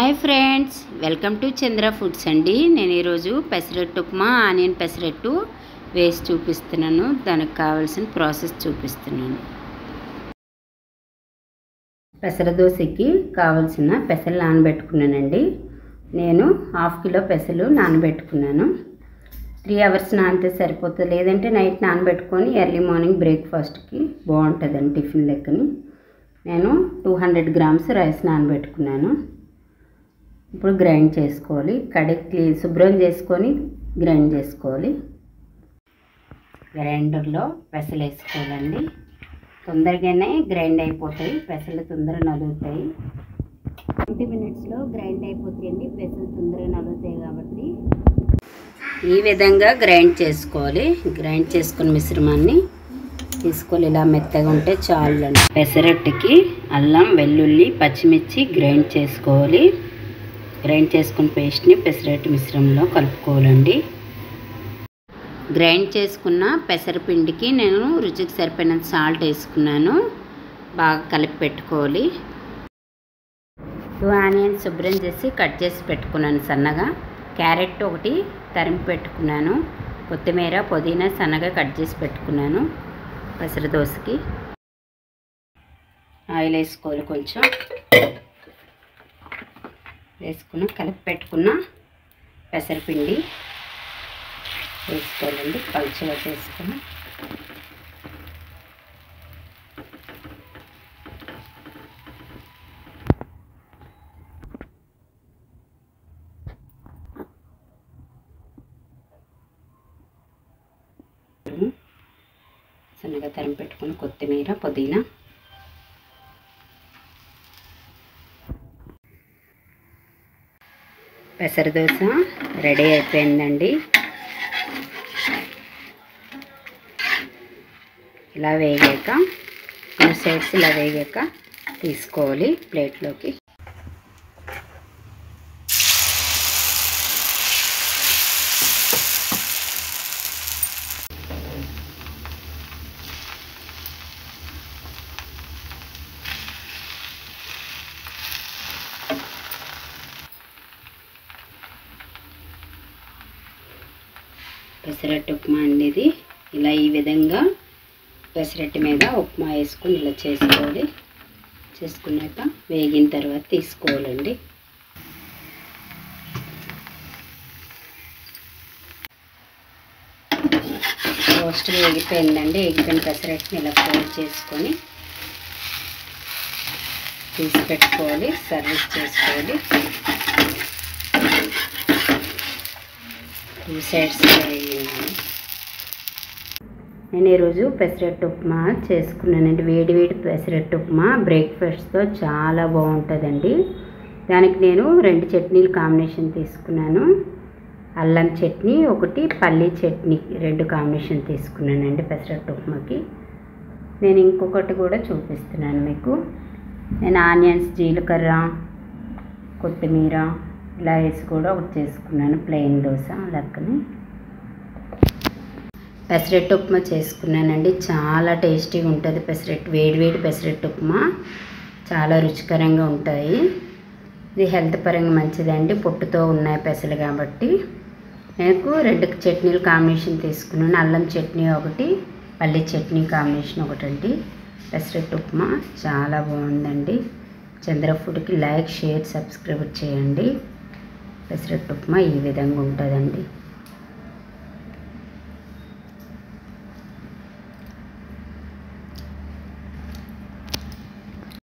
Hi friends, welcome to Chandra foods అండి. నేను ఈరోజు పెసరట్టు ఉప్మా ఆనియన్ పెసరట్టు వేసి చూపిస్తున్నాను. దానికి కావాల్సిన ప్రాసెస్ చూపిస్తున్నాను. పెసర దోశకి కావాల్సిన పెసలు నానబెట్టుకున్నానండి. నేను 1/2 కిలో పెసలు నానబెట్టుకున్నాను. 3 అవర్స్ నానితే సరిపోతుంది, లేదంటే నైట్ నానబెట్టుకొని ఎర్లీ మార్నింగ్ బ్రేక్ఫాస్ట్కి బాగుంటుందండి టిఫిన్ లెక్కని. నేను 200 గ్రామ్స్ రైస్ నానబెట్టుకున్నాను. ఇప్పుడు గ్రైండ్ చేసుకోవాలి. కడిగి శుభ్రం చేసుకొని గ్రైండ్ చేసుకోవాలి. గ్రైండర్లో పెసలు వేసుకోవాలండి. తొందరగానే గ్రైండ్ అయిపోతాయి, పెసలు తొందరగా నలుగుతాయి. 20 మినిట్స్లో గ్రైండ్ అయిపోతాయండి. పెసలు తొందరగా నలుగుతాయి కాబట్టి ఈ విధంగా గ్రైండ్ చేసుకోవాలి. గ్రైండ్ చేసుకున్న మిశ్రమాన్ని తీసుకోవాలి. ఇలా మెత్తగా ఉంటే చాలండి. పెసరట్టుకి అల్లం, వెల్లుల్లి, పచ్చిమిర్చి గ్రైండ్ చేసుకోవాలి. గ్రైండ్ చేసుకున్న పేస్ట్ని పెసరట్టు మిశ్రమంలో కలుపుకోవాలండి. గ్రైండ్ చేసుకున్న పెసరపిండికి నేను రుచికి సరిపోయినంత సాల్ట్ వేసుకున్నాను. బాగా కలిపి పెట్టుకోవాలి. 2 ఆనియన్స్ శుభ్రం చేసి కట్ చేసి పెట్టుకున్నాను సన్నగా. క్యారెట్ ఒకటి తరిమి పెట్టుకున్నాను. కొత్తిమీర, పుదీనా సన్నగా కట్ చేసి పెట్టుకున్నాను. పెసర దోశకి ఆయిల్ వేసుకోవాలి. కొంచెం వేసుకున్న కలిపి పెట్టుకున్న పెసరపిండి వేసుకోవాలండి. పలుచగా చేసుకుని సన్నగా తరిమి పెట్టుకుని కొత్తిమీర, పుదీనా, పెసర దోశ రెడీ అయిపోయిందండి. ఇలా వేగాక 2 సైడ్స్ ఇలా వేగాక తీసుకోవాలి ప్లేట్లోకి. పెసరట్టు ఉప్మా అనేది ఇలా ఈ విధంగా పెసరట్టు మీద ఉప్మా వేసుకొని ఇలా చేసుకోవాలి. చేసుకున్నాక వేగిన తర్వాత తీసుకోవాలండి. రోస్ట్ వేగిపోయిందండి. వేగిపోయిన పెసరట్టుని ఇలా ఫోల్డ్ చేసుకొని తీసి పెట్టుకోవాలి. సర్వీస్ చేసుకోవాలి. 2 సైడ్స్ వేయాలి. నేను ఈరోజు పెసరట్టు ఉప్మా చేసుకున్నానండి. వేడి వేడి పెసరట్టు ఉప్మా బ్రేక్ఫాస్ట్తో చాలా బాగుంటుందండి. దానికి నేను 2 చట్నీలు కాంబినేషన్ తీసుకున్నాను. అల్లం చట్నీ ఒకటి, పల్లీ చట్నీ 2 కాంబినేషన్ తీసుకున్నానండి పెసరట్టు ఉప్మాకి. నేను ఇంకొకటి కూడా చూపిస్తున్నాను మీకు. నేను ఆనియన్స్, జీలకర్ర, కొత్తిమీర ఇలా వేసి కూడా ఒకటి చేసుకున్నాను. ప్లెయిన్ దోశ లెక్కని పెసరట్టు ఉప్మా చేసుకున్నానండి. చాలా టేస్టీగా ఉంటుంది పెసరట్టు. వేడివేడి పెసరట్టు ఉప్మా చాలా రుచికరంగా ఉంటాయి. ఇది హెల్త్ పరంగా మంచిదండి. పొట్టుతో ఉన్నాయి పెసలు కాబట్టి. నాకు 2 చట్నీలు కాంబినేషన్ తీసుకున్నాను. అల్లం చట్నీ ఒకటి, పల్లీ చట్నీ కాంబినేషన్ ఒకటండి. పెసరట్టు ఉప్మా చాలా బాగుందండి. చంద్ర ఫుడ్కి లైక్, షేర్, సబ్స్క్రైబ్ చేయండి. పెసరట్టు ఉప్మా ఈ విధంగా ఉంటుందండి.